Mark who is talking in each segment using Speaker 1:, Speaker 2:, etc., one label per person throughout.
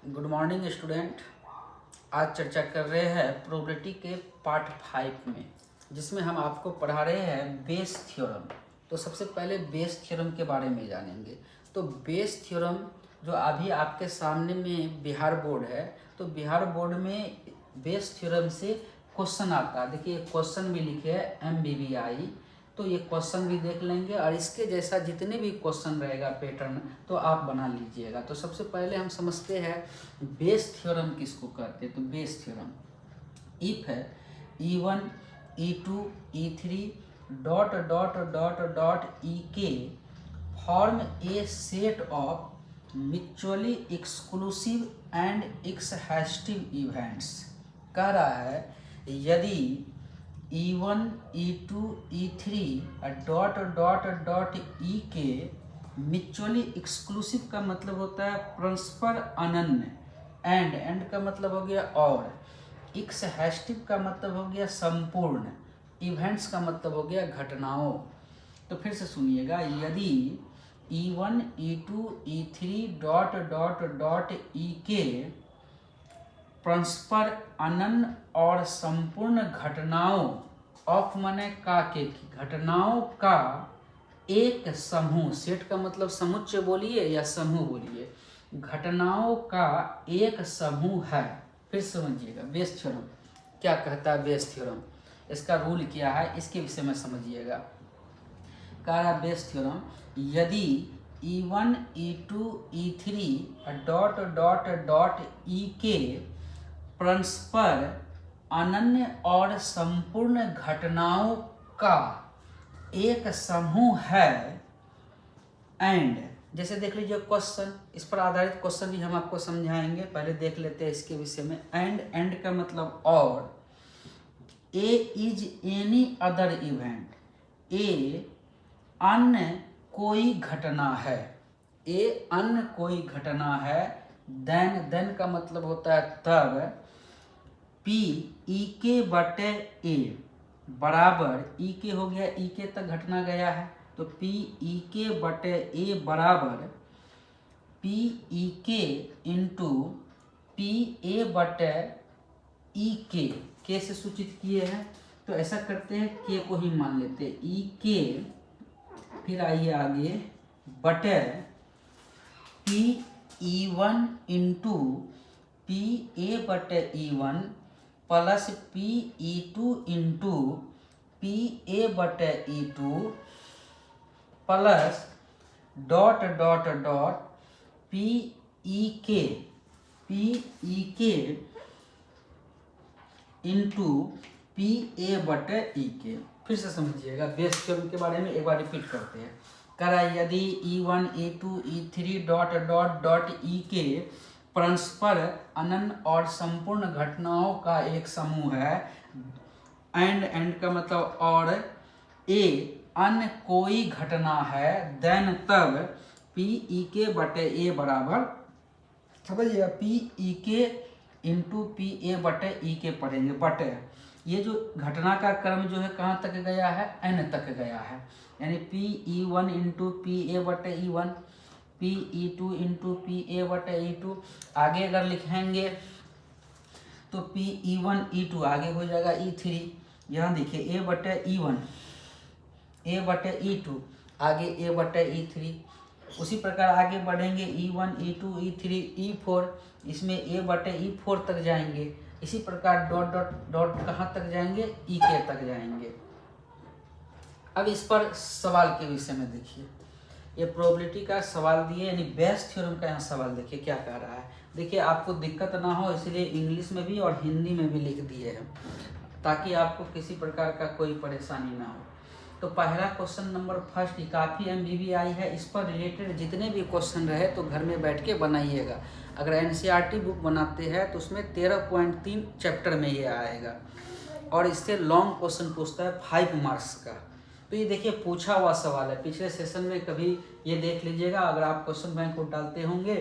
Speaker 1: Good morning student. आज चर्चा कर रहे हैं प्रोबेबिलिटी के पार्ट 5 में, जिसमें हम आपको पढ़ा रहे हैं बेस थ्योरम। तो सबसे पहले बेस थ्योरम के बारे में जानेंगे। तो बेस थ्योरम जो अभी आपके सामने में बिहार बोर्ड है, तो बिहार बोर्ड में बेस थ्योरम से क्वेश्चन आता है। देखिए क्वेश्चन भी लिखे है MBBI, तो ये क्वेश्चन भी देख लेंगे और इसके जैसा जितने भी क्वेश्चन रहेगा पैटर्न तो आप बना लीजिएगा। तो सबसे पहले हम समझते हैं बेस थ्योरम किसको कहते हैं। तो बेस थ्योरम इफ है E1 E2 E3 dot dot dot dot EK form a set of mutually exclusive and exhaustive events. कह रहा है यदि E1 E2 E3 dot dot dot EK mutually exclusive का मतलब होता है परस्पर अनन्य, एंड का मतलब हो गया और, एक्सहैस्टिव का मतलब हो गया संपूर्ण, इवेंट्स का मतलब हो गया घटनाओं। तो फिर से सुनिएगा, यदि E1 E2 E3 dot dot dot EK परस्पर अनन्य और संपूर्ण घटनाओं ऑफ माने का के घटनाओं का एक समूह, सेट का मतलब समुच्चय बोलिए या समूह बोलिए, घटनाओं का एक समूह है। फिर समझिएगा बेस थ्योरम क्या कहता है। बेस थ्योरम इसका रूल क्या है, इसके विषय में समझिएगा। कह रहा बेस थ्योरम यदि E1 E2 E3 dot dot dot EK परस्पर अनन्य और संपूर्ण घटनाओं का एक समूह है, एंड जैसे देख लीजिए क्वेश्चन, इस पर आधारित क्वेश्चन भी हम आपको समझाएंगे। पहले देख लेते हैं इसके विषय में। एंड का मतलब और, ए इज एनी अदर इवेंट, ए अन्य कोई घटना है, ए अन्य कोई घटना है, देन का मतलब होता है तब, पी EK बटे ए बराबर, EK हो गया EK तक घटना गया है, तो P EK बटे ए बराबर PEK इंटू PA बटे EK, के से सूचित किए हैं तो ऐसा करते हैं के को ही मान लेते हैं EK, फिर आइए आगे बटे PE1 इंटू PA बटे E1 plus PE2 into PA बटे E2 plus dot dot dot PEK into PA बटे EK। फिर से समझिएगा बेस थ्योरम के बारे में एक बार रिपीट करते हैं। करा यदि E1 E2 E3 dot dot dot EK परस्पर अनन्य और संपूर्ण घटनाओं का एक समूह है, एंड का मतलब और, ए अन्य कोई घटना है, देन तब PEK बटे ए बराबर, समझिएगा PEK इंटू PA बटे EK पढ़ेंगे बटे, ये जो घटना का क्रम जो है कहाँ तक गया है, N तक गया है, यानी PE1 इंटू PA बटे E1, PE2 इंटू PA बटे E2। आगे अगर लिखेंगे तो PE1 E2 आगे हो जाएगा E3, यहाँ देखिए A बटे E1 A बटे E2 आगे A बटे E3। उसी प्रकार आगे बढ़ेंगे E1 E2 E3 E4, इसमें A बटे E4 तक जाएंगे। इसी प्रकार डॉट डॉट डॉट कहाँ तक जाएंगे, EK तक जाएंगे। अब इस पर सवाल के विषय में देखिए, ये प्रोबेबिलिटी का सवाल दिए, यानी बेस थ्योरम का यहाँ सवाल देखिए क्या कह रहा है। देखिए आपको दिक्कत ना हो इसलिए इंग्लिश में भी और हिंदी में भी लिख दिए हैं, ताकि आपको किसी प्रकार का कोई परेशानी ना हो। तो पहला क्वेश्चन नंबर फर्स्ट ही काफ़ी MBBI है, इस पर रिलेटेड जितने भी क्वेश्चन रहे तो घर में बैठ के बनाइएगा। अगर NCERT बुक बनाते हैं तो उसमें 13.3 चैप्टर में ये आएगा, और इससे लॉन्ग क्वेश्चन पूछता है 5 मार्क्स का। तो ये देखिए पूछा हुआ सवाल है, पिछले सेशन में कभी ये देख लीजिएगा, अगर आप क्वेश्चन बैंक को डालते होंगे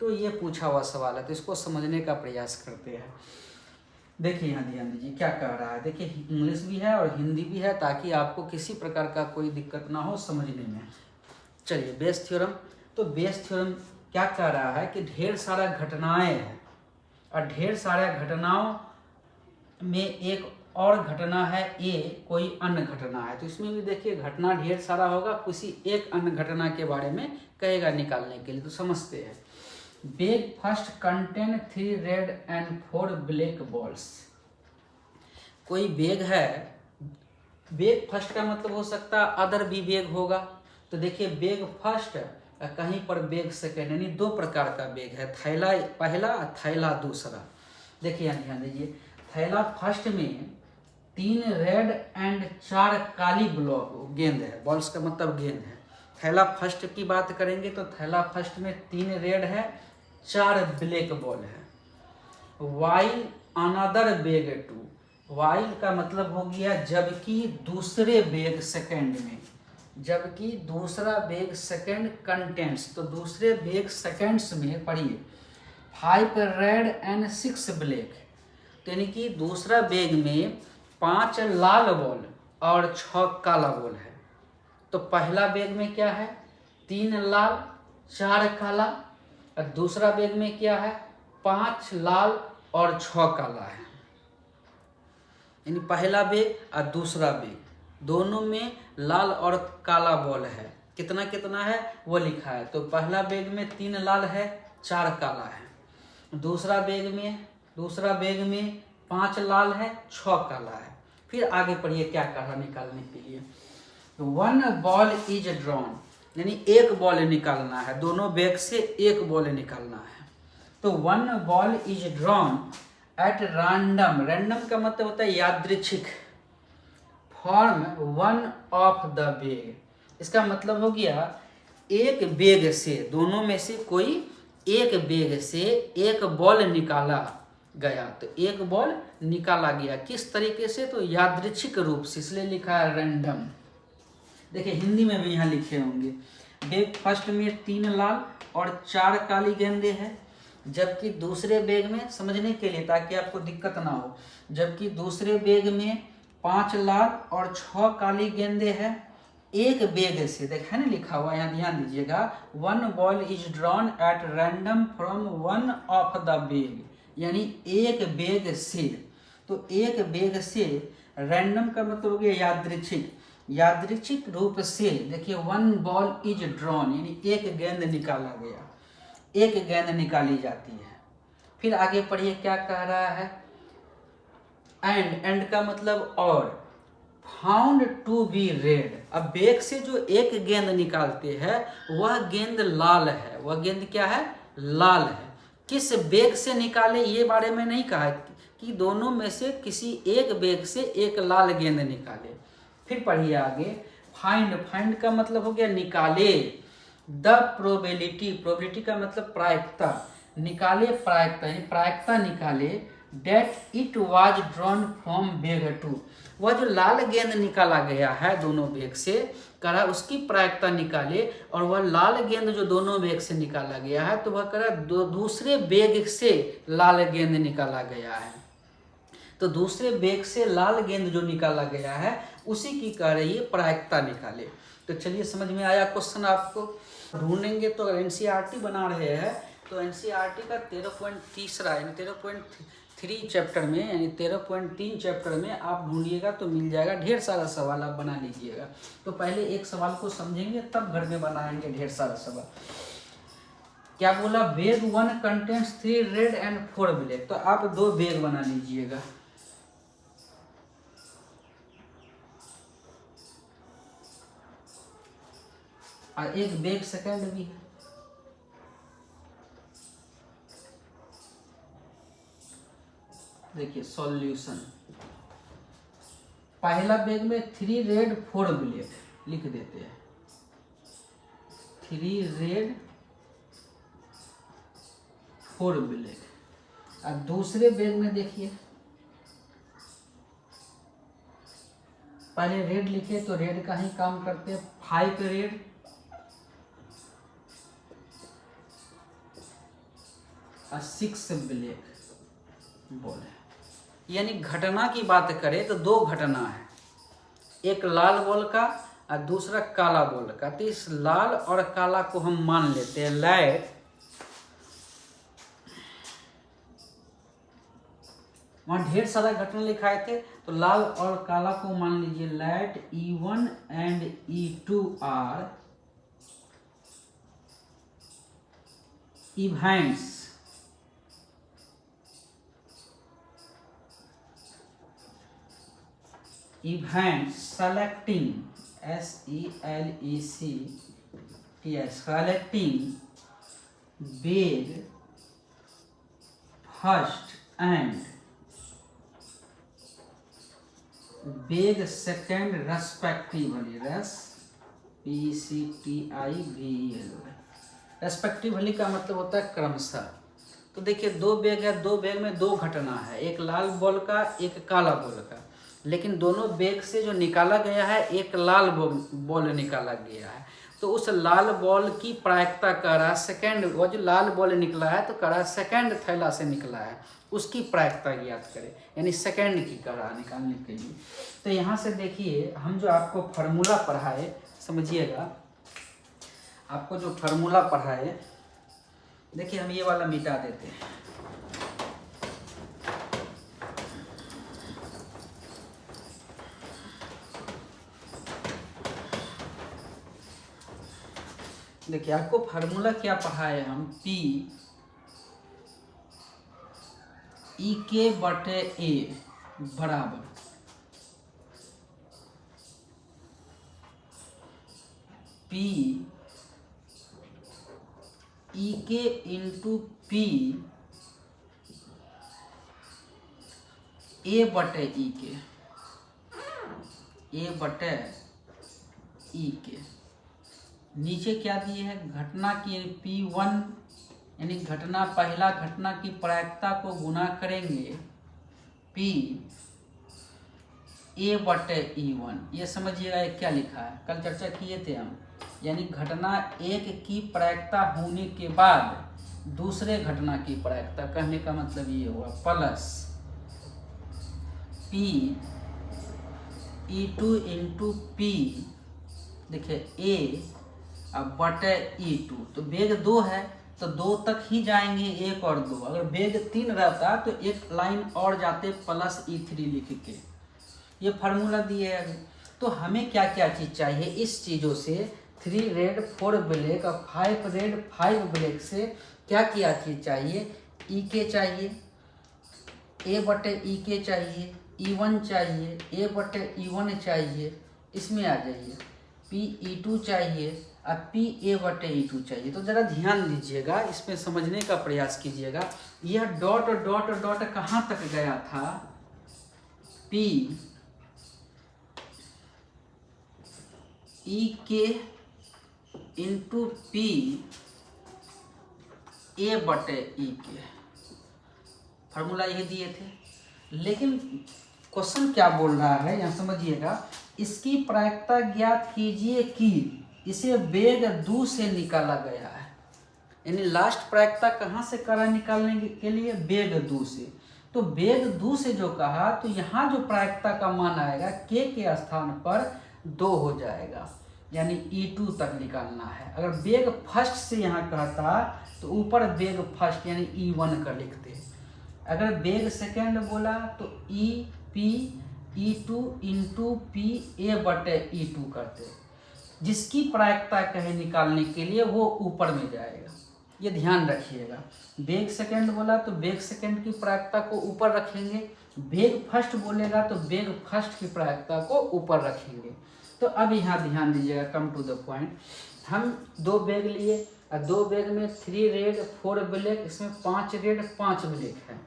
Speaker 1: तो ये पूछा हुआ सवाल है, तो इसको समझने का प्रयास करते हैं। देखिए यहाँ ध्यान दीजिए क्या कह रहा है। देखिए इंग्लिश भी है और हिंदी भी है, ताकि आपको किसी प्रकार का कोई दिक्कत ना हो समझने में। चलिए बेस थ्योरम, तो बेस थ्योरम क्या कह रहा है कि ढेर सारा घटनाएं हैं और ढेर सारे घटनाओं में एक और घटना है ए, कोई अन्य घटना है। तो इसमें भी देखिए घटना ढेर सारा होगा, किसी एक अन्य घटना के बारे में कहेगा निकालने के लिए। तो समझते हैं। Bag first contain 3 red and 4 black balls. कोई बैग है, बैग फर्स्ट का मतलब हो सकता है अदर भी बैग होगा। तो देखिए बैग फर्स्ट कहीं पर बैग सेकेंड, यानी दो प्रकार का बैग है, थैला पहला और थैला दूसरा। देखिए यहाँ ध्यान दीजिए, थैला फर्स्ट में 3 रेड एंड 4 काली ब्लॉक गेंद है, बॉल्स का मतलब गेंद है। थैला फर्स्ट की बात करेंगे तो थैला फर्स्ट में 3 रेड है, 4 ब्लैक बॉल है। वाइल अनदर बैग 2, वाइल का मतलब हो गया जबकि दूसरे बैग सेकंड में, जबकि दूसरा बैग सेकंड कंटेंट्स, तो दूसरे बैग सेकंड्स में पढ़िए 5 रेड एंड 6 ब्लैक, तो यानी कि दूसरा बैग में 5 लाल बॉल और 6 काला बॉल है। तो पहला बैग में क्या है, 3 लाल 4 काला, और दूसरा बैग में क्या है, 5 लाल और 6 काला है। यानी पहला बैग और दूसरा बैग दोनों में लाल और काला बॉल है। कितना कितना है वो लिखा है। तो पहला बैग में 3 लाल है, 4 काला है। दूसरा बैग में 5 लाल है, 6 काला है। फिर आगे पढ़िए क्या कहा निकालने के लिए। 1 बॉल इज ड्रॉन, यानी एक बॉल निकालना है, दोनों बैग से एक बॉल निकालना है। तो 1 ball is drawn at random, random का मतलब होता है यादृच्छिक, फॉर्म 1 ऑफ द बैग। इसका मतलब हो गया एक बैग से, दोनों में से कोई एक बैग से एक बॉल निकाला गया। तो एक बॉल निकाला गया किस तरीके से, तो यादृच्छिक रूप से, इसलिए लिखा है रैंडम। देखिए हिंदी में भी यहाँ लिखे होंगे। बैग फर्स्ट में 3 लाल और 4 काली गेंदें हैं, जबकि दूसरे बैग में, समझने के लिए ताकि आपको दिक्कत ना हो, जबकि दूसरे बैग में 5 लाल और 6 काली गेंदें हैं। एक बैग से, देखा ना लिखा हुआ, यहाँ ध्यान दीजिएगा, 1 ball is drawn at random from 1 of the bag, यानी एक बैग से। तो एक बैग से, रैंडम का मतलब हो गया यादृच्छिक, यादृच्छिक रूप से। देखिए 1 बॉल इज ड्रॉन, यानी एक गेंद निकाला गया, एक गेंद निकाली जाती है। फिर आगे पढ़िए क्या कह रहा है। एंड का मतलब और, फाउंड टू बी रेड। अब बैग से जो एक गेंद निकालते हैं वह गेंद लाल है, वह गेंद क्या है, लाल है। किस बैग से निकाले ये बारे में नहीं कहा कि दोनों में से किसी एक बैग से एक लाल गेंद निकाले। फिर पढ़िए आगे। फाइंड का मतलब हो गया निकाले। द प्रोबेबिलिटी, प्रोबेबिलिटी का मतलब प्रायिकता, निकाले प्रायिकता, यानी प्रायिकता निकाले। That it was drawn from bag 2, वह जो लाल गेंद निकाला गया है दोनों बैग से, करा उसकी प्रायिकता निकाले। और वह लाल गेंद जो दोनों बैग से निकाला गया है, तो वह करा दूसरे बैग से लाल गेंद निकाला गया है। तो दूसरे बैग से लाल गेंद जो निकाला गया है उसी की कह रही है प्रायिकता निकाले। तो चलिए समझ में आया क्वेश्चन। आपको ढूंढेंगे तो अगर एनसीईआरटी बना रहे हैं तो एनसीईआरटी का 13.3 यानी 13.3 चैप्टर में, यानी 13.3 चैप्टर में आप ढूंढिएगा तो मिल जाएगा। ढेर सारा सवाल आप बना लीजिएगा। तो पहले एक सवाल को समझेंगे तब घर में बनाएंगे ढेर सारा सवाल। क्या बोला, bag 1 contents 3 red and 4 black. तो आप 2 बैग बना लीजिएगा। और एक बैग सेकंड भी है। देखिए सॉल्यूशन, पहला बैग में 3 रेड 4 ब्लैक लिख देते हैं। 3 रेड 4 ब्लैक। और दूसरे बैग में देखिए, पहले रेड लिखे तो रेड का ही काम करते हैं। 5 रेड और 6 ब्लैक बॉल है। यानी घटना की बात करें तो 2 घटना है, एक लाल बॉल का और दूसरा काला बॉल का। तो इस लाल और काला को हम मान लेते हैं लेट वहाँ ढेर सारा घटना लिखाए थे, तो लाल और काला को मान लीजिए let E1 and E2 are events selecting selecting big first and big second respectively respectively का मतलब होता है क्रमशः। तो देखिए दो बैग है, दो बैग में दो घटना है, एक लाल बॉल का एक काला बॉल का, लेकिन दोनों बैग से जो निकाला गया है एक लाल बॉल निकाला गया है। तो उस लाल बॉल की प्रायिकता कह रहा है सेकंड, वो जो लाल बॉल निकला है तो कह रहा है सेकंड थैला से निकला है, उसकी प्रायिकता ज्ञात करें, यानी सेकंड की कह रहा निकालने के लिए। तो यहाँ से देखिए हम जो आपको फार्मूला पढ़ाए, समझिएगा आपको जो फार्मूला पढ़ाए, देखिए हम ये वाला मिटा देते हैं। देखिए आपको फार्मूला क्या पढ़ाए हम, P E बटे A बराबर P इंटू P A बटे E के नीचे क्या दिए है, घटना की P1 यानी घटना पहला घटना की प्रायिकता को गुना करेंगे P A बटे E1। ये समझिएगा ये क्या लिखा है, कल चर्चा किए थे हम, यानी घटना एक की प्रायिकता होने के बाद दूसरे घटना की प्रायिकता, कहने का मतलब ये हुआ plus P E2 into P देखिए A अब बटे E2। तो बेग 2 है तो 2 तक ही जाएंगे, 1 और 2। अगर बेग 3 रहता तो एक लाइन और जाते प्लस E3 लिख के। ये फार्मूला दिए है। तो हमें क्या क्या चीज़ चाहिए इस चीज़ों से, 3 रेड 4 ब्लैक और 5 रेड 5 ब्लैक से क्या क्या चीज़ चाहिए, E चाहिए, A बटे E चाहिए, E1 चाहिए, A बटे E1 चाहिए, इसमें आ जाइए P E2 चाहिए और P A बटे E2 चाहिए। तो ज़रा ध्यान दीजिएगा, इसमें समझने का प्रयास कीजिएगा। यह डॉट डॉट डॉट कहाँ तक गया था, P E into P A बटे E फार्मूला यही दिए थे। लेकिन क्वेश्चन क्या बोल रहा है यहाँ समझिएगा, इसकी प्रायिकता ज्ञात कीजिए कि इसे बेग 2 से निकाला गया है, यानी लास्ट प्रायिकता कहाँ से करा निकालने के लिए, बेग 2 से। तो बेग 2 से जो कहा तो यहाँ जो प्रायिकता का मान आएगा K के स्थान पर 2 हो जाएगा, यानी E2 तक निकालना है। अगर बेग फर्स्ट से यहाँ कहता तो ऊपर बेग फर्स्ट यानी E1 का लिखते। अगर बेग सेकेंड बोला तो E2 इंटू P A बटे E2 करते, जिसकी प्रायिकता कहे निकालने के लिए वो ऊपर में जाएगा। ये ध्यान रखिएगा। बेग सेकेंड बोला तो बेग सेकेंड की प्रायिकता को ऊपर रखेंगे, बेग फर्स्ट बोलेगा तो बेग फर्स्ट की प्रायिकता को ऊपर रखेंगे। तो अब यहाँ ध्यान दीजिएगा, कम टू द पॉइंट। हम 2 बैग लिए और 2 बैग में 3 रेड 4 ब्लैक, इसमें 5 रेड 5 ब्लैक है।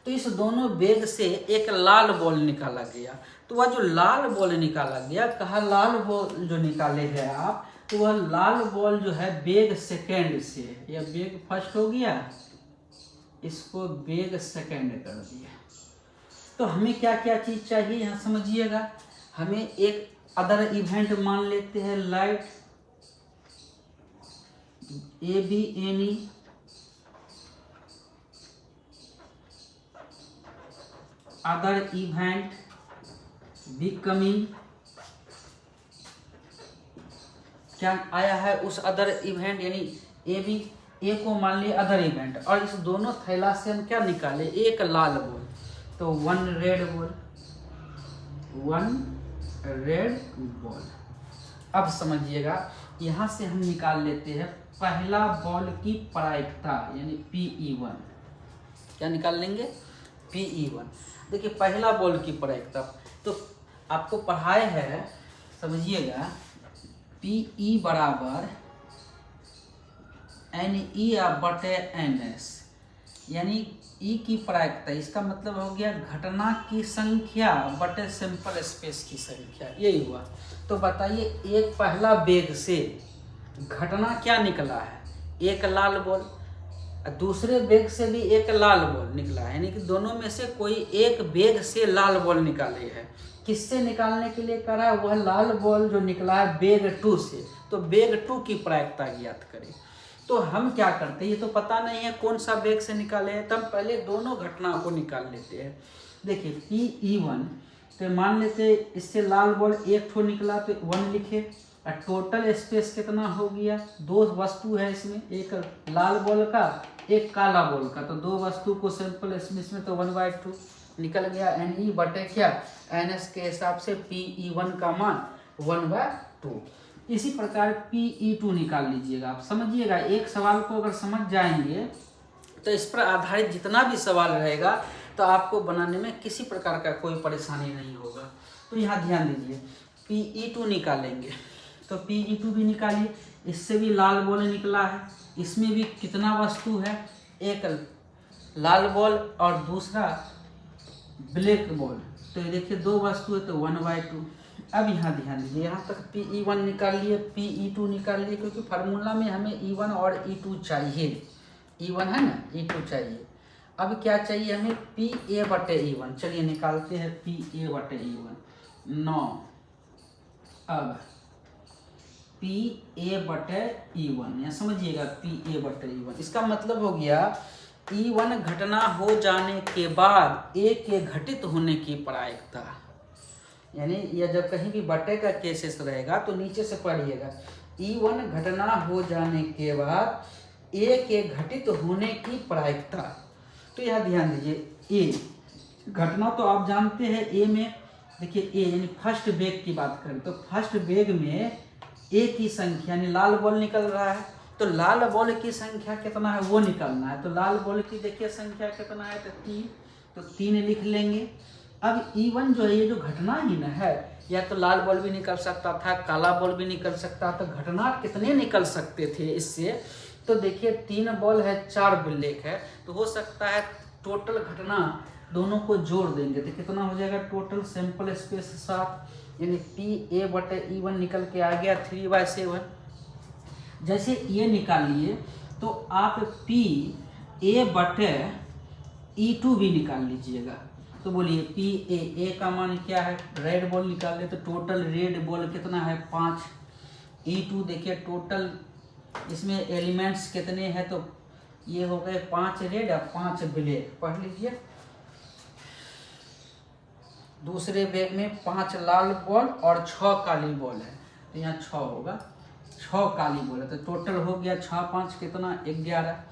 Speaker 1: तो इस दोनों बैग से एक लाल बॉल निकाला गया। तो वह जो लाल बॉल निकाला गया, कहा लाल बॉल जो निकाले हैं आप, तो वह लाल बॉल जो है बैग सेकेंड से, या बैग फर्स्ट हो गया, इसको बैग सेकेंड कर दिया। तो हमें क्या क्या चीज़ चाहिए यहाँ समझिएगा। हमें एक अदर इवेंट मान लेते हैं, light ABNE other event becoming, क्या आया है उस अदर इवेंट, यानी A को मान लिया अदर इवेंट, और इस दोनों थैला से हम क्या निकाले, एक लाल बॉल। तो 1 रेड बॉल, 1 रेड बॉल। अब समझिएगा, यहाँ से हम निकाल लेते हैं पहला बॉल की प्रायिकता यानी PE1। क्या निकाल लेंगे? PE1। देखिए पहला बॉल की प्रायिकता तो आपको पढ़ाए है, समझिएगा, PE बराबर NE/NS, यानी E की प्रायिकता, इसका मतलब हो गया घटना की संख्या बटे सैंपल स्पेस की संख्या, यही हुआ। तो बताइए एक पहला बेग से घटना क्या निकला है? एक लाल बॉल। दूसरे बेग से भी एक लाल बॉल निकला है, यानी कि दोनों में से कोई एक बेग से लाल बॉल निकाले है। किससे निकालने के लिए करा है? वह लाल बॉल जो निकला है बेग 2 से। तो बेग 2 की प्रायिकता ज्ञात करें। तो हम क्या करते हैं, ये तो पता नहीं है कौन सा बेग से निकाले हैं, तब पहले दोनों घटनाओं को निकाल लेते हैं। देखिए PE1, तो मान लेते इससे लाल बॉल एक ठो निकला तो 1 लिखे, और टोटल स्पेस कितना हो गया? 2 वस्तु है इसमें, एक लाल बॉल का एक काला बॉल का, तो 2 वस्तु को सैंपल स्पेस में तो 1/2 निकल गया। NE बटे क्या NS के हिसाब से PE1 का मान 1/2। इसी प्रकार PE2 निकाल लीजिएगा। आप समझिएगा, एक सवाल को अगर समझ जाएंगे तो इस पर आधारित जितना भी सवाल रहेगा तो आपको बनाने में किसी प्रकार का कोई परेशानी नहीं होगा। तो यहाँ ध्यान दीजिए, PE2 निकालेंगे तो PE2 भी निकालिए। इससे भी लाल बॉल निकला है, इसमें भी कितना वस्तु है? एक लाल बॉल और दूसरा ब्लैक बॉल, तो ये देखिए 2 वस्तु है तो 1/2। अब यहाँ ध्यान दीजिए, यहाँ तक PE1 निकाल लिए, PE2 निकाल लिए, क्योंकि फार्मूला में हमें E1 और E2 चाहिए। E1 है ना, E2 चाहिए। अब क्या चाहिए हमें? PA/E1। चलिए निकालते हैं PA/E1। 9। अब PA/E1, या समझिएगा PA/E1, इसका मतलब हो गया E1 घटना हो जाने के बाद A के घटित होने की प्रायिकता, यानी यह जब कहीं भी बटे का केसेस रहेगा तो नीचे से पढ़िएगा, E1 घटना हो जाने के बाद A के घटित होने की प्रायिकता। तो यह ध्यान दीजिए, A घटना तो आप जानते हैं, A में देखिए A यानी फर्स्ट बेग की बात करें तो फर्स्ट बेग में A की संख्या यानी लाल बॉल निकल रहा है, तो लाल बॉल की संख्या कितना है वो निकालना है। तो लाल बॉल की देखिए संख्या कितना है? तो 3, तो 3 लिख लेंगे। अब E1 जो है, ये जो घटना ही न है, या तो लाल बॉल भी निकल सकता था, काला बॉल भी निकल सकता, तो घटना कितने निकल सकते थे इससे? तो देखिए 3 बॉल है, 4 ब्लैक है, तो हो सकता है टोटल घटना दोनों को जोड़ देंगे तो कितना हो जाएगा? टोटल सैंपल स्पेस 7, यानी PA/E1 निकल के आ गया 3/7। जैसे ये निकालिए तो आप PA/E2 भी निकाल लीजिएगा। तो बोलिए PA का मान क्या है? रेड बॉल निकाल ले तो टोटल रेड बॉल कितना है? 5। E2 देखिए टोटल इसमें एलिमेंट्स कितने हैं? तो ये हो गए 5 रेड और 5 ब्लैक, पढ़ लीजिए। दूसरे बैग में 5 लाल बॉल और 6 काली बॉल है, तो यहाँ 6 होगा, 6 काली बॉल है, तो टोटल हो गया 6 5 कितना? 11।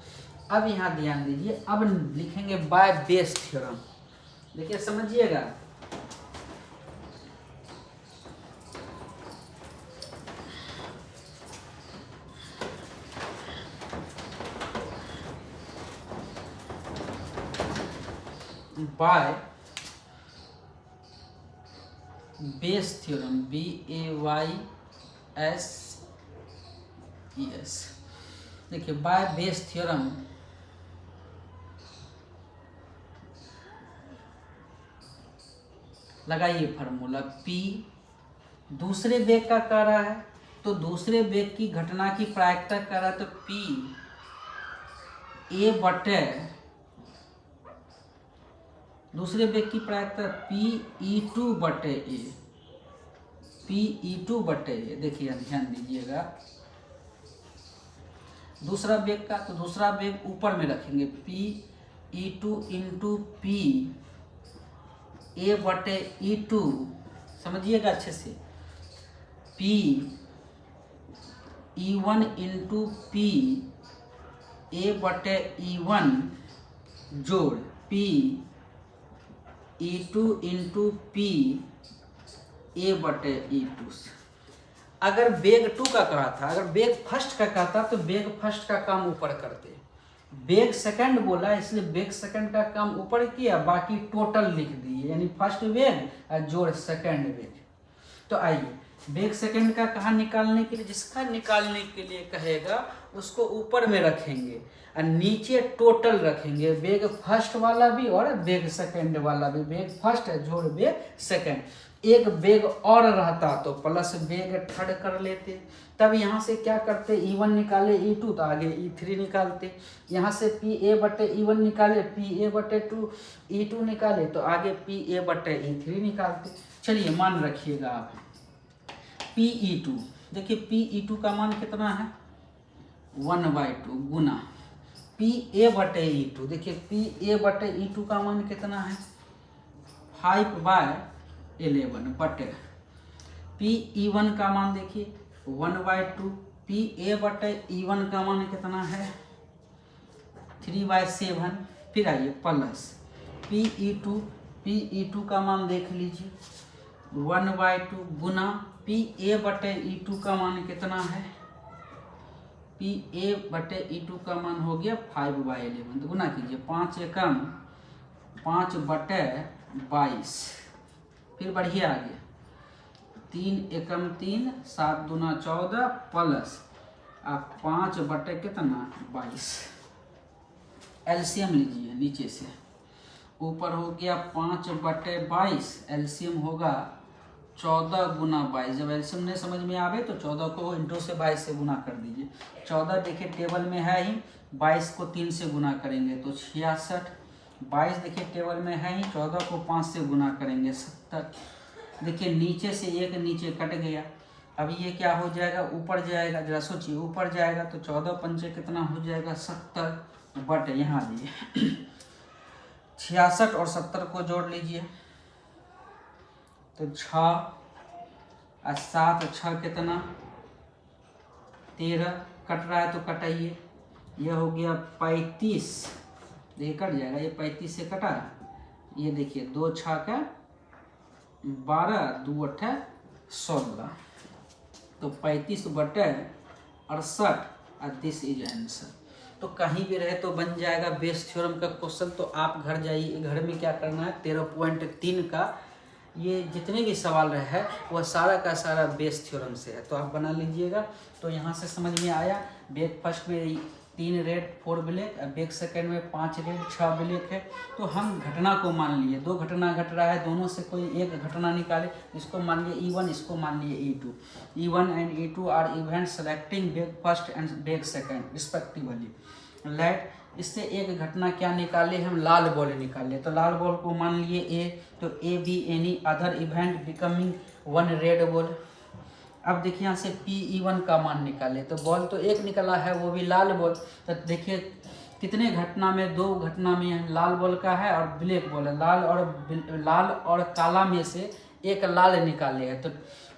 Speaker 1: अब यहाँ ध्यान दीजिए, अब लिखेंगे बाय बेस थ्योरम। देखिए समझिएगा, बाय बेस थ्योरम, BAYSES। देखिए बाय बेस थ्योरम लगाइए फार्मूला। P दूसरे बेग का कह रहा है तो दूसरे बेग की घटना की प्रायिकता कर रहा है, तो PA/, दूसरे बेग की प्रायिकता PE2/A, PE2/A। देखिए ध्यान दीजिएगा, दूसरा बेग का, तो दूसरा बेग ऊपर में रखेंगे, PE2 इंटू PA/E2, समझिएगा अच्छे से, PE1 इंटू PA/E1 जोड़ E2 इंटू पी ए बटे E2। अगर बेग 2 का कहा था, अगर बेग फर्स्ट का कहता तो बेग फर्स्ट का काम ऊपर करते, बेग सेकंड बोला इसलिए बेग सेकंड का काम ऊपर किया, बाकी टोटल लिख दिए, यानी फर्स्ट बेग और जोड़ सेकंड बेग। तो आइए बेग सेकंड का कहाँ निकालने के लिए, जिसका निकालने के लिए कहेगा उसको ऊपर में रखेंगे और नीचे टोटल रखेंगे, बेग फर्स्ट वाला भी और बेग सेकंड वाला भी, बेग फर्स्ट जोड़ बेग सेकंड। एक बेग और रहता तो प्लस बेग थर्ड कर लेते, तब यहाँ से क्या करते, E1 निकाले E2 तो आगे E3 निकालते, यहाँ से PA बटे E1 निकाले PA बटे 2 E2 निकाले तो आगे PA बटे E3 निकालते। चलिए मान रखिएगा आप PE2, देखिए PE2 का मान कितना है 1/2 गुना PA बटे E2, देखिए PA बटे E2 का मान कितना है 5/11 बटे PE1 का मान देखिए 1/2, PA बटे E1 का मान कितना है 3/7, फिर आइए प्लस PE2 का मान देख लीजिए 1/2 गुना PA बटे E2 का मान कितना है, PA बटे E2 का मान हो गया 5/11, तो गुना कीजिए 5 एकम 5 बटे 22, फिर बढ़िए आगे 3 एकम 3 7 दूना 14 प्लस आप 5 बटे कितना 22, एलसीएम लीजिए नीचे से, ऊपर हो गया 5 बटे 22, एलसीएम होगा 14 गुना 22, जब एलसीएम नहीं समझ में आवे तो 14 को इंटू से 22 से गुना कर दीजिए, 14 देखिए टेबल में है ही, 22 को 3 से गुना करेंगे तो 66, 22 देखिए टेबल में है ही, 14 को 5 से गुना करेंगे 70, देखिए नीचे से एक नीचे कट गया, अब ये क्या हो जाएगा ऊपर जाएगा, जरा सोचिए ऊपर जाएगा तो 14 पंचे कितना हो जाएगा 70 बट यहाँ दिए 66 और 70 को जोड़ लीजिए तो 6 और 7 6 कितना 13, कट रहा है तो कटाइए, यह हो गया 35, देखिए कट जाएगा, ये 35 से कटा, ये देखिए 2 6 का 12 2 8 16, तो 35 बटे 68 और दिस इज आंसर। तो कहीं भी रहे तो बन जाएगा बेस थ्योरम का क्वेश्चन। तो आप घर जाइए, घर में क्या करना है 13.3 का ये जितने भी सवाल रहे हैं वह सारा का सारा बेस थ्योरम से है, तो आप बना लीजिएगा। तो यहाँ से समझ में आया बेग फर्स्ट में 3 रेड 4 ब्लैक, बेग सेकंड में 5 रेड 6 ब्लैक है। तो हम घटना को मान लिए 2 घटना घट रहा है, दोनों से कोई एक घटना निकाले, इसको मान लिए E1, इसको मान लिए E2। E1 and E2 are event selecting bag first and bag second respectively. लाइट इससे एक घटना क्या निकाले हम, लाल बॉल निकाले, तो लाल बॉल को मान लिए ए, तो A be any other event becoming 1 red ball. अब देखिए यहाँ से PE1 का मान निकाले, तो बॉल तो एक निकला है वो भी लाल बॉल, तो देखिए कितने घटना में 2 घटना में लाल बॉल का है और ब्लैक बॉल है, लाल और काला में से एक लाल निकाले है, तो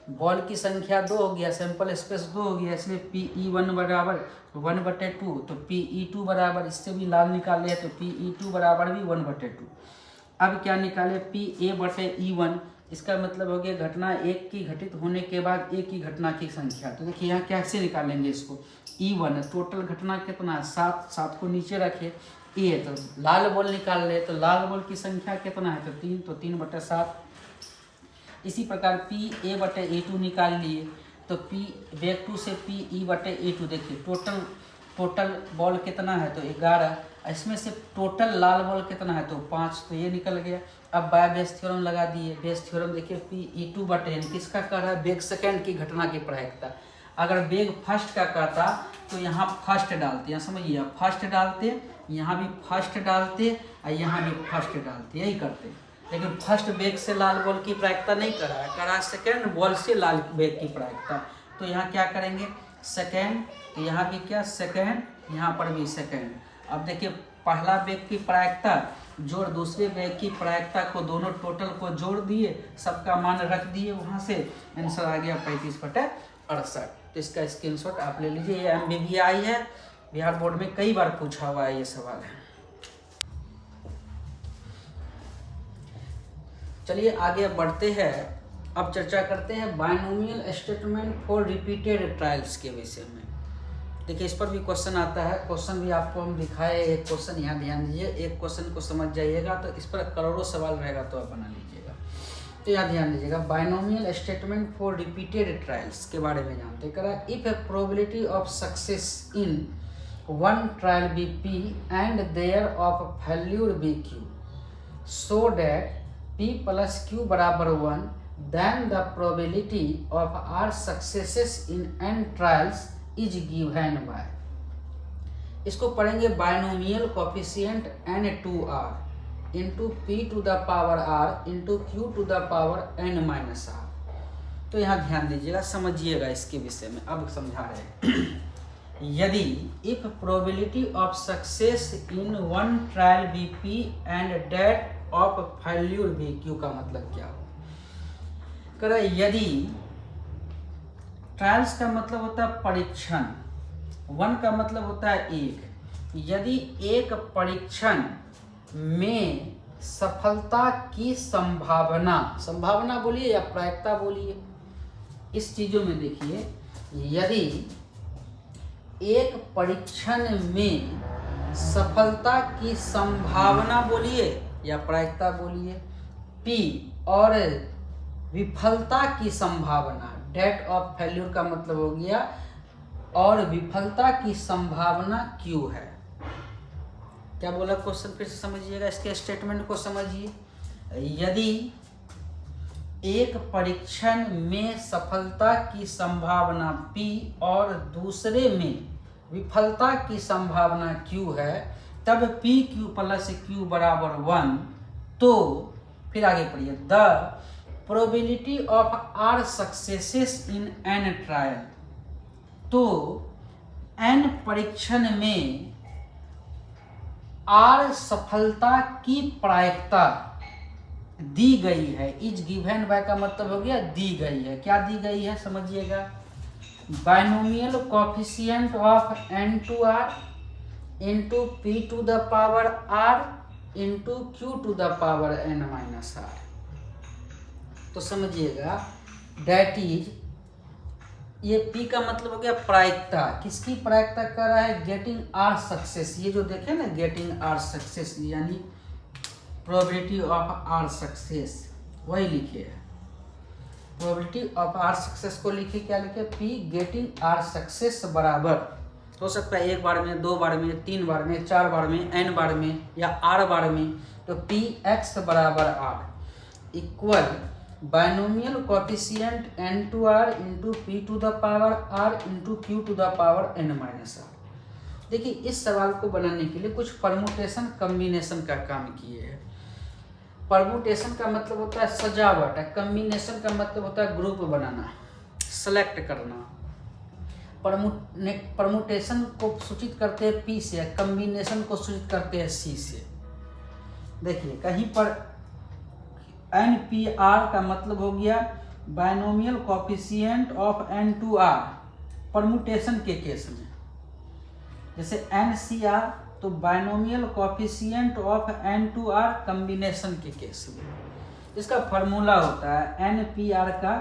Speaker 1: बॉल की संख्या 2 हो गया, सैंपल स्पेस 2 हो गया, इसलिए PE1 बराबर 1/2, तो PE2 बराबर इससे भी लाल निकाले है तो PE2 बराबर भी 1/2। अब क्या निकाले PA बटे E1, इसका मतलब हो गया घटना एक की घटित होने के बाद एक ही घटना की संख्या। तो देखिए यहाँ कैसे निकालेंगे इसको, E1 टोटल घटना कितना है 7, 7 को नीचे रखे, ए तो लाल बॉल निकाल ले, तो लाल बॉल की संख्या कितना है तो 3, तो 3/7। इसी प्रकार PA बटे A2 निकाल लिए, तो बेग 2 से PE बटे A2, देखिए टोटल बॉल कितना है तो 11, इसमें से टोटल लाल बॉल कितना है तो 5, तो ये निकल गया। अब बाय बेस थ्योरम लगा दिए, बेस थ्योरम देखिए PE2 बटे n किसका कर रहा है, बेग सेकंड की घटना की प्रायिकता। अगर बेग फर्स्ट का कहता तो यहाँ फर्स्ट डालते, यहाँ समझिए फर्स्ट डालते, यहाँ भी फर्स्ट डालते और यहाँ भी फर्स्ट डालते, यही करते, लेकिन फर्स्ट बेग से लाल बॉल की प्रायिकता नहीं करा सेकंड बॉल से लाल बेग की प्रायिकता। तो यहाँ क्या करेंगे सेकंड, तो यहाँ भी क्या सेकंड, यहाँ पर भी सेकंड। अब देखिए पहला बेग की प्रायिकता जोड़ दूसरे बेग की प्रायिकता को, दोनों टोटल को जोड़ दिए, सबका मान रख दिए, वहाँ से आंसर आ गया 35/68। तो इसका स्क्रीनशॉट आप ले लीजिए, ये MBBI है, बिहार बोर्ड में कई बार पूछा हुआ है ये सवाल है। चलिए आगे बढ़ते हैं। अब चर्चा करते हैं binomial statement for repeated trials के विषय में। देखिए इस पर भी क्वेश्चन आता है। क्वेश्चन भी आपको हम दिखाए, एक क्वेश्चन यहाँ ध्यान दीजिए, एक क्वेश्चन को समझ जाइएगा तो इस पर करोड़ों सवाल रहेगा तो आप बना लीजिएगा। तो यहाँ ध्यान दीजिएगा, binomial statement for repeated trials के बारे में जानते करा। If a probability of success in one trial be p and there of failure be q so that P plus Q बराबर 1, then the probability of R successes in n trials is given by। इसको पढ़ेंगे binomial coefficient n2R into P to the power R into Q to the power n minus R। तो यहाँ ध्यान दीजिएगा, समझिएगा इसके विषय में, अब समझा रहे हैं। यदि if probability of success in one trial be P and that of failure be q का मतलब क्या हो कर, यदि ट्रायल्स का मतलब होता है परीक्षण, वन का मतलब होता है एक, यदि एक परीक्षण में सफलता की संभावना बोलिए या प्रायिकता बोलिए, इस चीजों में देखिए, यदि एक परीक्षण में सफलता की संभावना बोलिए या प्रायिकता बोलिए, P और विफलता की संभावना, डेट ऑफ फेल्यूर का मतलब हो गया, और विफलता की संभावना Q है। क्या बोला क्वेश्चन, फिर से समझिएगा, इसके स्टेटमेंट को समझिए। यदि एक परीक्षण में सफलता की संभावना P और दूसरे में विफलता की संभावना Q है, तब पी क्यू प्लस क्यू बराबर 1, तो फिर आगे पढ़िए, the probability of r successes in n trial. तो एन परीक्षण में आर सफलता की प्रायिकता दी गई है। इज गिवन बाय का मतलब हो गया दी गई है। क्या दी गई है समझिएगा, binomial coefficient of n2R into P to the power R into Q to the power n minus R। तो समझिएगा, डेट इज, ये P का मतलब हो गया प्रायिकता। किसकी प्रायिकता कर रहा है, गेटिंग R सक्सेस। ये जो देखे ना, गेटिंग R सक्सेस यानी प्रोबेबिलिटी ऑफ R सक्सेस, वही लिखे है। प्रोबेबिलिटी ऑफ R सक्सेस को लिखे, क्या लिखे, P गेटिंग R सक्सेस बराबर, हो सकता है एक बार में, दो बार में, तीन बार में, चार बार में, n बार में या R बार में। तो Px बराबर R equal binomial coefficient n2R into P to the power R into Q to the power n minus R। देखिए इस सवाल को बनाने के लिए कुछ परमुटेशन कम्बिनेशन का काम किए हैं। परमुटेशन का मतलब होता है सजावट है, कम्बिनेशन का मतलब होता है ग्रुप बनाना, सेलेक्ट करना। परमुटेशन को सूचित करते हैं P से, कम्बिनेशन को सूचित करते हैं C से। देखिए कहीं पर NPR का मतलब हो गया binomial coefficient of n2R permutation के केस में, जैसे NCR तो binomial coefficient of n2R combination के केस में। इसका फॉर्मूला होता है NPR का,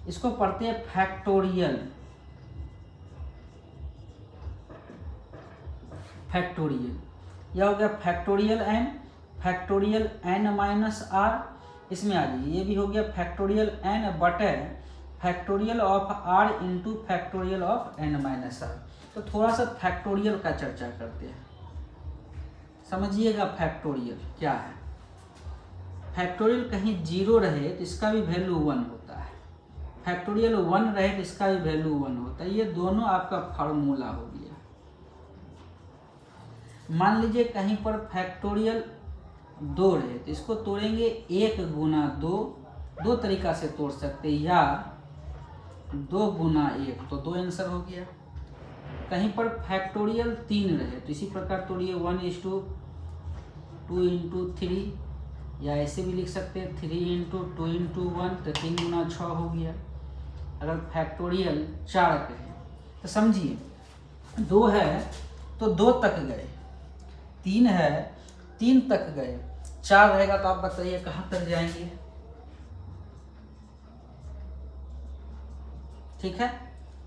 Speaker 1: इसको पढ़ते हैं फैक्टोरियल, यह हो गया फैक्टोरियल n माइनस R। इसमें आ जाइए, ये भी हो गया फैक्टोरियल n बटे factorial of R into factorial of n minus R। तो थोड़ा सा फैक्टोरियल का चर्चा करते हैं, समझिएगा फैक्टोरियल क्या है। फैक्टोरियल कहीं 0 रहे तो इसका भी वैल्यू 1 होता है, फैक्टोरियल 1 रहे तो इसका भी वैल्यू 1 होता है। ये दोनों आपका फार्मूला हो गया। मान लीजिए कहीं पर फैक्टोरियल 2 रहे तो इसको तोड़ेंगे 1 गुना 2, दो तरीका से तोड़ सकते हैं, या 2 गुना 1, तो 2 आंसर हो गया। कहीं पर फैक्टोरियल 3 रहे तो इसी प्रकार तोड़िए 1:2 इंटू 3, या ऐसे भी लिख सकते हैं 3:2 इंटू 1, तो 3 गुना 6 हो गया। अगर फैक्टोरियल 4 कहें तो समझिए 2 है तो 2 तक गए, 3 है 3 तक गए, 4 रहेगा तो आप बताइए कहाँ तक जाएंगे। ठीक है।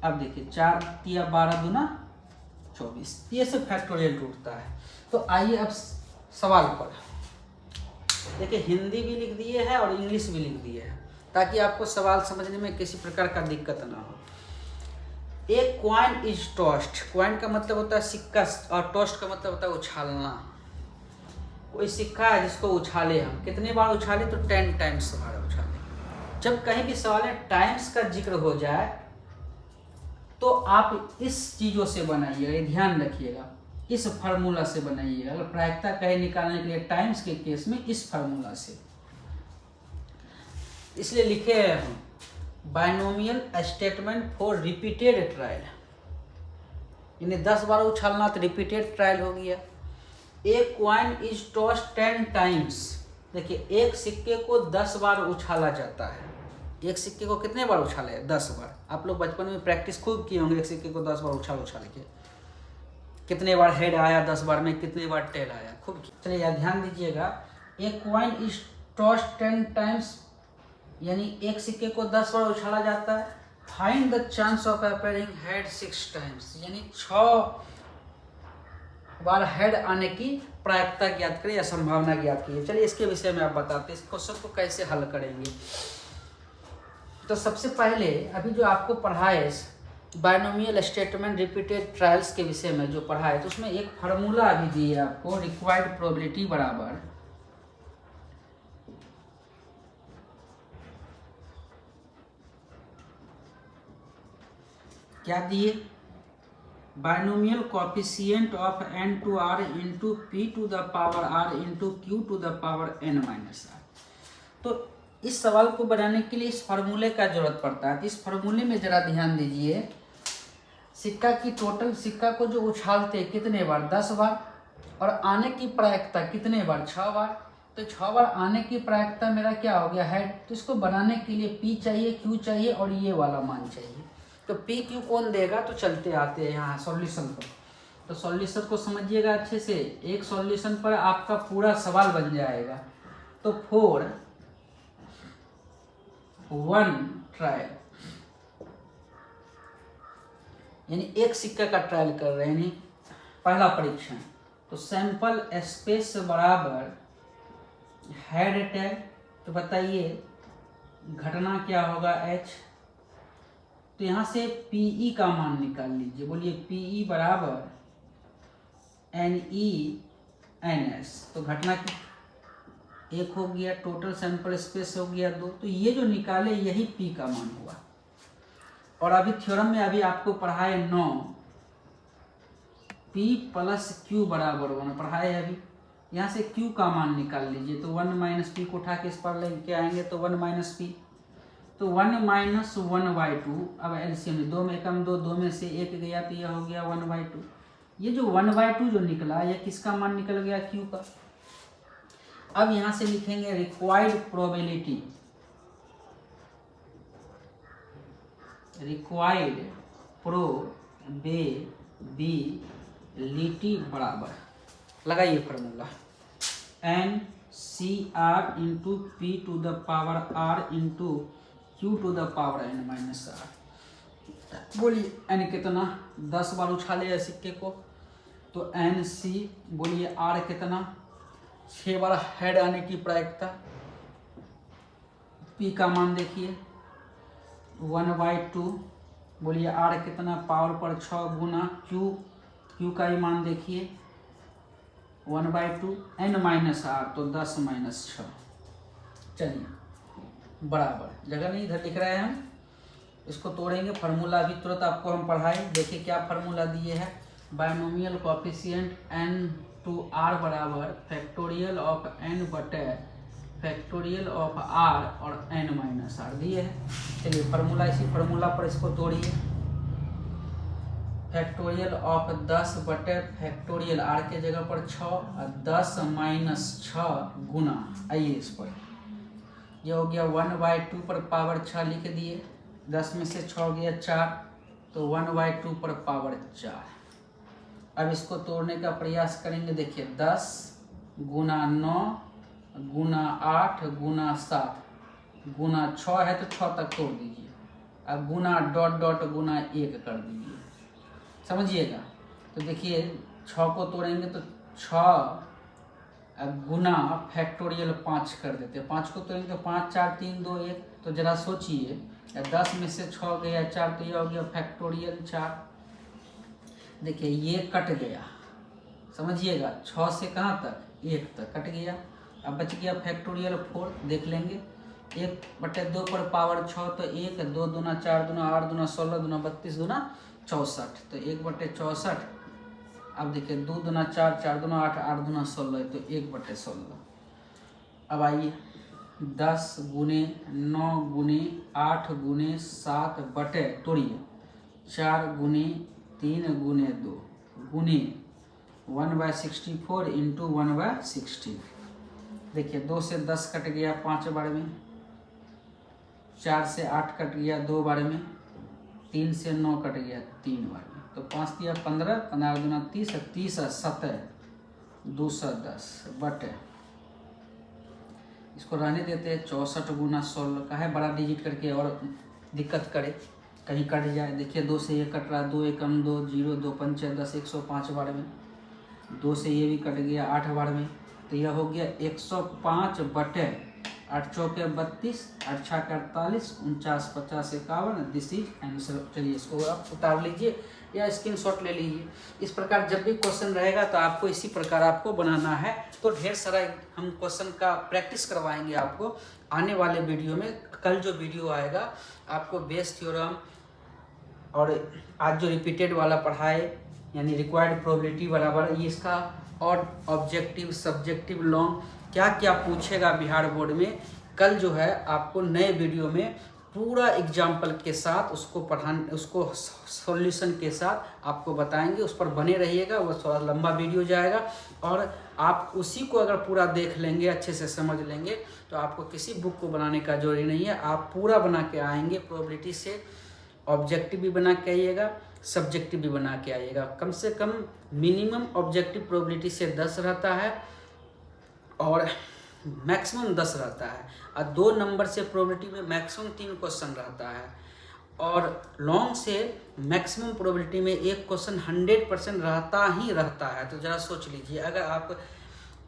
Speaker 1: अब देखिए 4 तिया 12 दूना 24, ये सब फैक्टोरियल टूटता है। तो आइए अब सवाल पर देखिए, हिंदी भी लिख दिए है और इंग्लिश भी लिख दिए है ताकि आपको सवाल समझने में किसी प्रकार का दिक्कत ना हो। एक कॉइन इज टॉस्ट, कॉइन का मतलब होता है सिक्का और टॉस्ट का मतलब होता है उछालना। कोई सिक्का है जिसको उछाले हम, कितने बार उछाले तो 10 टाइम्स बार उछाले। जब कहीं भी सवाल में टाइम्स का जिक्र हो जाए तो आप इस चीज़ों से बनाइएगा, ध्यान रखिएगा, इस फार्मूला से बनाइएगा। अगर प्रायिकता कहीं निकालने के लिए टाइम्स के केस में इस फार्मूला से, इसलिए लिखे हैं हम binomial statement for repeated trial, यानी 10 बार उछालना तो रिपीटेड ट्रायल हो गया। एक कॉइन इज टॉस्ड 10 टाइम्स, देखिए एक सिक्के को 10 बार उछाला जाता है। एक सिक्के को कितने बार उछाले हैं? 10 बार। आप लोग बचपन में प्रैक्टिस खूब किए होंगे, एक सिक्के को 10 बार उछाल के, कितने बार हेड आया 10 बार में, कितने बार टेल आया, खूब। चलिए यार ध्यान दीजिएगा, एक कॉइन इज टॉस्ड 10 टाइम्स, यानी एक सिक्के को 10 बार उछाला जाता है। Find the chance of appearing head 6 times, यानी 6 बार हेड आने की प्रायिकता ज्ञात करें या संभावना ज्ञात कीजिए। चलिए इसके विषय में आप बताते हैं इस क्वेश्चन को कैसे हल करेंगे। तो सबसे पहले अभी जो आपको पढ़ाए बाइनोमियल स्टेटमेंट रिपीटेड ट्रायल्स के विषय में जो पढ़ाए, तो उसमें एक फार्मूला अभी दी है आपको, रिक्वायर्ड प्रोबेबिलिटी बराबर क्या दिए, binomial coefficient of n to r into p to the power r into q to the power n minus r। तो इस सवाल को बनाने के लिए इस फार्मूले का जरूरत पड़ता है। तो इस फार्मूले में जरा ध्यान दीजिए, सिक्का की टोटल, सिक्का को जो उछालते कितने बार? 10 बार, और आने की प्रायिकता कितने बार? 6 बार। तो 6 बार आने की प्रायिकता मेरा क्या हो गया? हेड। तो इसको बनाने के लिए p चाहिए, q चाहिए और ये वाला मान चाहिए। तो p q कौन देगा? तो चलते आते हैं यहाँ सॉल्यूशन पर। तो सॉल्यूशन को समझिएगा अच्छे से, एक सॉल्यूशन पर आपका पूरा सवाल बन जाएगा। तो 4 1 ट्रायल, यानी एक सिक्का का ट्रायल कर रहे हैं, यानी पहला परीक्षण। तो सैंपल स्पेस बराबर हेड टेल, तो बताइए घटना क्या होगा? h। तो यहाँ से PE का मान निकाल लीजिए, बोलिए PE बराबर NE NS। तो घटना की 1 हो गया, टोटल सैंपल स्पेस हो गया 2। तो ये जो निकाले यही P का मान हुआ। और अभी थ्योरम में अभी आपको पढ़ाए 9 P प्लस Q बराबर 1 पढ़ाए अभी। यहाँ से Q का मान निकाल लीजिए, तो 1 माइनस P को उठा के इस पर लेके आएंगे तो 1 माइनस P, तो 1 माइनस 1/2। अब एलसीएम 2 में कम 2, 2 में से 1 गया तो यह हो गया 1/2। ये जो 1/2 जो निकला, यह किसका मान निकल गया? Q का। अब यहाँ से लिखेंगे रिक्वायर्ड प्रोबेबिलिटी, रिक्वायर्ड प्रोबेबिलिटी बराबर, लगाइए formula, NCR into P to the power R into Q to the power n minus r। बोलिए n कितना? 10 बार उछाले है सिक्के को, तो NC, बोलिए R कितना? 6 बार हेड आने की प्रायिकता। P का मान देखिए 1/2, बोलिए R कितना? पावर पर 6 गुना Q का ही मान देखिए 1/2, n माइनस r, तो 10 माइनस 6। चलिए बराबर, जगह नहीं इधर लिख रहे हैं हम, इसको तोड़ेंगे। फार्मूला अभी तुरंत आपको हम पढ़ाए, देखिए क्या फार्मूला दिए है, binomial coefficient n to r बराबर फैक्टोरियल ऑफ n बटे फैक्टोरियल ऑफ r और n माइनस r दिए है। चलिए फार्मूला, इसी फार्मूला पर इसको तोड़िए, फैक्टोरियल ऑफ 10 बटे फैक्टोरियल r के जगह पर 6 और 10 माइनस 6 गुना, आइए इस पर, ये हो गया 1/2 पर पावर 6 लिख दिए, 10 में से 6 गया 4, तो 1/2 पर पावर 4। अब इसको तोड़ने का प्रयास करेंगे, देखिए 10 गुना 9 गुना 8 गुना 7 गुना 6 है तो 6 तक तोड़ दीजिए। अब गुना डॉट डॉट गुना 1 कर दीजिए, समझिएगा। तो देखिए 6 को तोड़ेंगे तो 6 गुना फैक्टोरियल 5 कर देते हैं। 5 को तोड़ेंगे तो 5 4 3 2 1। तो जरा सोचिए 10 में से 6 गया 4 तो यह हो गया फैक्टोरियल 4। देखिए ये कट गया, समझिएगा 6 से कहाँ तक 1 तक कट गया। अब बच गया फैक्टोरियल 4, देख लेंगे 1/2 पर पावर 6 तो 1 2 दूना 4 दूना 8 दूना 16 दूना 32 दूना 64 तो 1/64। अब देखिए 2 दूना 4 4 दूना 8 8 दूना 16 तो 1/16। अब आइए 10 गुने 9 गुने 8 गुने 7 बटे तोड़िए 4 गुने 3 गुने 2 गुने 1/64 इंटू 1/16। देखिए 2 से 10 कट गया 5 बार में, 4 से 8 कट गया 2 बार में, 3 से 9 कट गया 3 बार में। तो 5 दिया 15, 15 दूना 30, 30 7 210 बटे, इसको रहने देते हैं 64 गुना 16 का है बड़ा डिजिट करके और दिक्कत करे कहीं कट जाए। देखिए 2 से ये कट रहा, 2 एकम 2 0 2 5 10 105 बार में, 2 से ये भी कट गया 8 बार में। तो यह हो गया 105 बटे 8 चौके 32 8 छः 48 49 50 51। This is answer. चलिए इसको आप उतार लीजिए या स्क्रीनशॉट ले लीजिए। इस प्रकार जब भी क्वेश्चन रहेगा तो आपको इसी प्रकार आपको बनाना है। तो ढेर सारा हम क्वेश्चन का प्रैक्टिस करवाएंगे आपको आने वाले वीडियो में। कल जो वीडियो आएगा आपको बेस थ्योरम और आज जो रिपीटेड वाला पढ़ाए यानी रिक्वायर्ड प्रोबेबिलिटी बराबर इसका और ऑब्जेक्टिव सब्जेक्टिव लॉन्ग क्या क्या पूछेगा बिहार बोर्ड में, कल जो है आपको नए वीडियो में पूरा एग्जाम्पल के साथ उसको पढ़ाने उसको सॉल्यूशन के साथ आपको बताएंगे। उस पर बने रहिएगा, वो थोड़ा लंबा वीडियो जाएगा और आप उसी को अगर पूरा देख लेंगे अच्छे से समझ लेंगे तो आपको किसी बुक को बनाने का जरूरी नहीं है। आप पूरा बना के आएंगे, प्रोबेबिलिटी से ऑब्जेक्टिव भी बना के आइएगा, सब्जेक्टिव भी बना के आइएगा। कम से कम मिनिमम ऑब्जेक्टिव प्रोबेबिलिटी से 10 रहता है और मैक्सिमम 10 रहता है और 2 नंबर से प्रोबेबिलिटी में मैक्सिमम 3 क्वेश्चन रहता है और लॉन्ग से मैक्सिमम प्रोबेबिलिटी में 1 क्वेश्चन 100% रहता है। तो ज़रा सोच लीजिए, अगर आप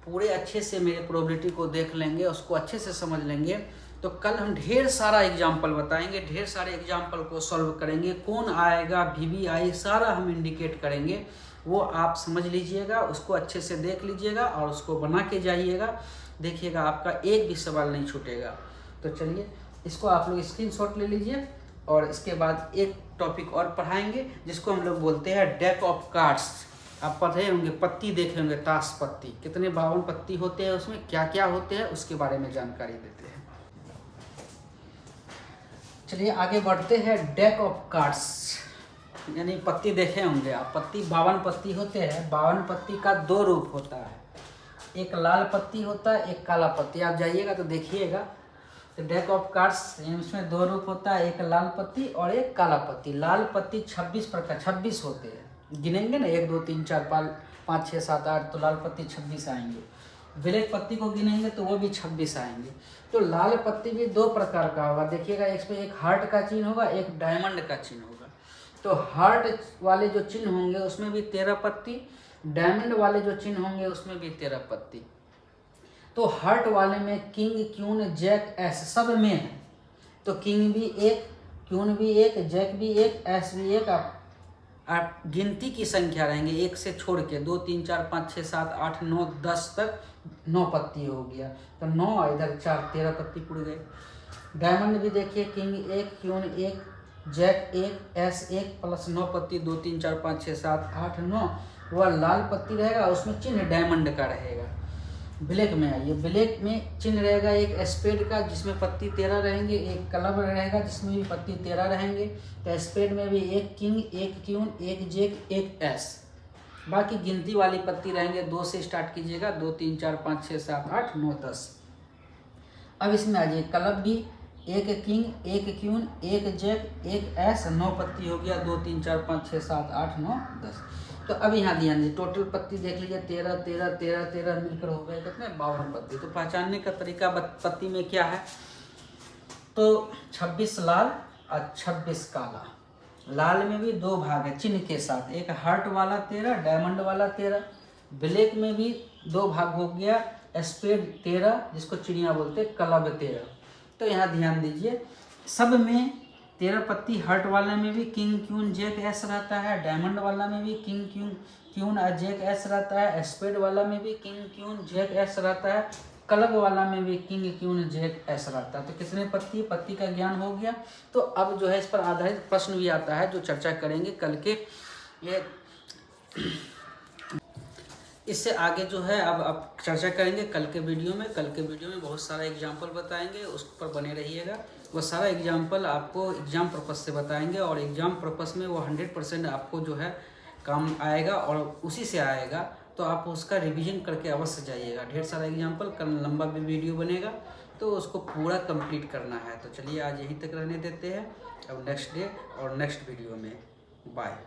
Speaker 1: पूरे अच्छे से मेरे प्रोबेबिलिटी को देख लेंगे, उसको अच्छे से समझ लेंगे तो कल हम ढेर सारा एग्जाम्पल बताएंगे, ढेर सारे एग्जाम्पल को सॉल्व करेंगे। कौन आएगा VBI सारा हम इंडिकेट करेंगे, वो आप समझ लीजिएगा, उसको अच्छे से देख लीजिएगा और उसको बना के जाइएगा। देखिएगा आपका एक भी सवाल नहीं छूटेगा। तो चलिए इसको आप लोग स्क्रीनशॉट ले लीजिए और इसके बाद एक टॉपिक और पढ़ाएंगे जिसको हम लोग बोलते हैं डेक ऑफ कार्ड्स। आप पढ़े होंगे, पत्ती देखे होंगे, ताश पत्ती कितने 52 पत्ती होते हैं, उसमें क्या क्या होते हैं उसके बारे में जानकारी देते हैं। चलिए आगे बढ़ते हैं। डेक ऑफ कार्ड्स यानी पत्ती देखे होंगे आप, पत्ती 52 पत्ती होते हैं। 52 पत्ती का 2 रूप होता है, एक लाल पत्ती होता है, एक काला पत्ती। आप जाइएगा तो देखिएगा। तो डेक ऑफ कार्ड्स इसमें 2 रूप होता है, एक लाल पत्ती और एक काला पत्ती। लाल पत्ती 26 प्रकार 26 होते हैं, गिनेंगे ना 1 2 3 4 5 6 7 8 तो लाल पत्ती 26 आएंगे। ब्लैक पत्ती को गिनेंगे तो वो भी 26 आएंगे। तो लाल पत्ती भी 2 प्रकार का होगा, देखिएगा इसमें एक हार्ट का चिन्ह होगा, एक डायमंड का चिन्ह होगा। तो हार्ट वाले जो चिन्ह होंगे उसमें भी 13 पत्ती, डायमंड वाले जो चिन्ह होंगे उसमें भी 13 पत्ती। तो हार्ट वाले में किंग क्यून जैक एस सब में है। तो किंग भी 1, क्यून भी 1, जैक भी 1, एस भी 1। आप गिनती की संख्या रहेंगे 1 से छोड़ के 2 3 4 5 6 7 8 9 10 तक 9 पत्ती हो गया। तो 9 इधर 4 13 पत्ती पुड़ गए। डायमंड भी देखिए king 1, queen 1, jack 1, ace 1 plus 9 पत्ती 2 3 4 5 6 7 8 9। वह लाल पत्ती रहेगा, उसमें चिन्ह डायमंड का रहेगा। ब्लैक में आइए, ब्लैक में चिन्ह रहेगा एक स्पेड का जिसमें पत्ती 13 रहेंगे, एक क्लब रहेगा जिसमें भी पत्ती 13 रहेंगे। तो स्पेड में भी एक किंग, एक क्यून, एक जैक, एक एस। बाकी गिनती वाली पत्ती रहेंगे 2 से स्टार्ट कीजिएगा, 2 3 4 5 6 7 8 9 10। अब इसमें आ जाइए, क्लब भी एक किंग, एक क्यून, एक जैक, एक एस, 9 पत्ती हो गया, 2 3 4 5 6 7 8 9 10। तो अब यहाँ ध्यान दीजिए, टोटल पत्ती देख लीजिए 13 13 13 13 मिलकर हो गए कितने 52 पत्ती। तो पहचानने का तरीका पत्ती में क्या है, तो 26 लाल और 26 काला। लाल में भी 2 भाग है चिन्ह के साथ, एक हार्ट वाला 13, डायमंड वाला 13। ब्लैक में भी 2 भाग हो गया, स्पेड 13 जिसको चिड़िया बोलते हैं, क्लब 13। तो यहाँ ध्यान दीजिए, सब में 13 पत्ती, हार्ट वाले में भी किंग क्यून जैक एस रहता है, डायमंड वाला में भी किंग क्यून जैक एस रहता है, स्पेड वाला में भी किंग क्यून जैक एस रहता है, क्लब वाला में भी किंग क्यून जैक एस रहता है। तो कितने पत्ती का ज्ञान हो गया। तो अब जो है इस पर आधारित प्रश्न भी आता है जो चर्चा करेंगे कल के, ये इससे आगे जो है अब चर्चा करेंगे कल के वीडियो में। कल के वीडियो में बहुत सारा एग्जाम्पल बताएंगे, उस पर बने रहिएगा। वो सारा एग्जाम्पल आपको एग्जाम पर्पस से बताएंगे और एग्जाम पर्पस में वो 100% आपको जो है काम आएगा और उसी से आएगा। तो आप उसका रिवीजन करके अवश्य जाइएगा। ढेर सारा एग्जाम्पल, कल लंबा भी वीडियो बनेगा तो उसको पूरा कंप्लीट करना है। तो चलिए आज यहीं तक रहने देते हैं, अब नेक्स्ट डे और नेक्स्ट वीडियो में बाय।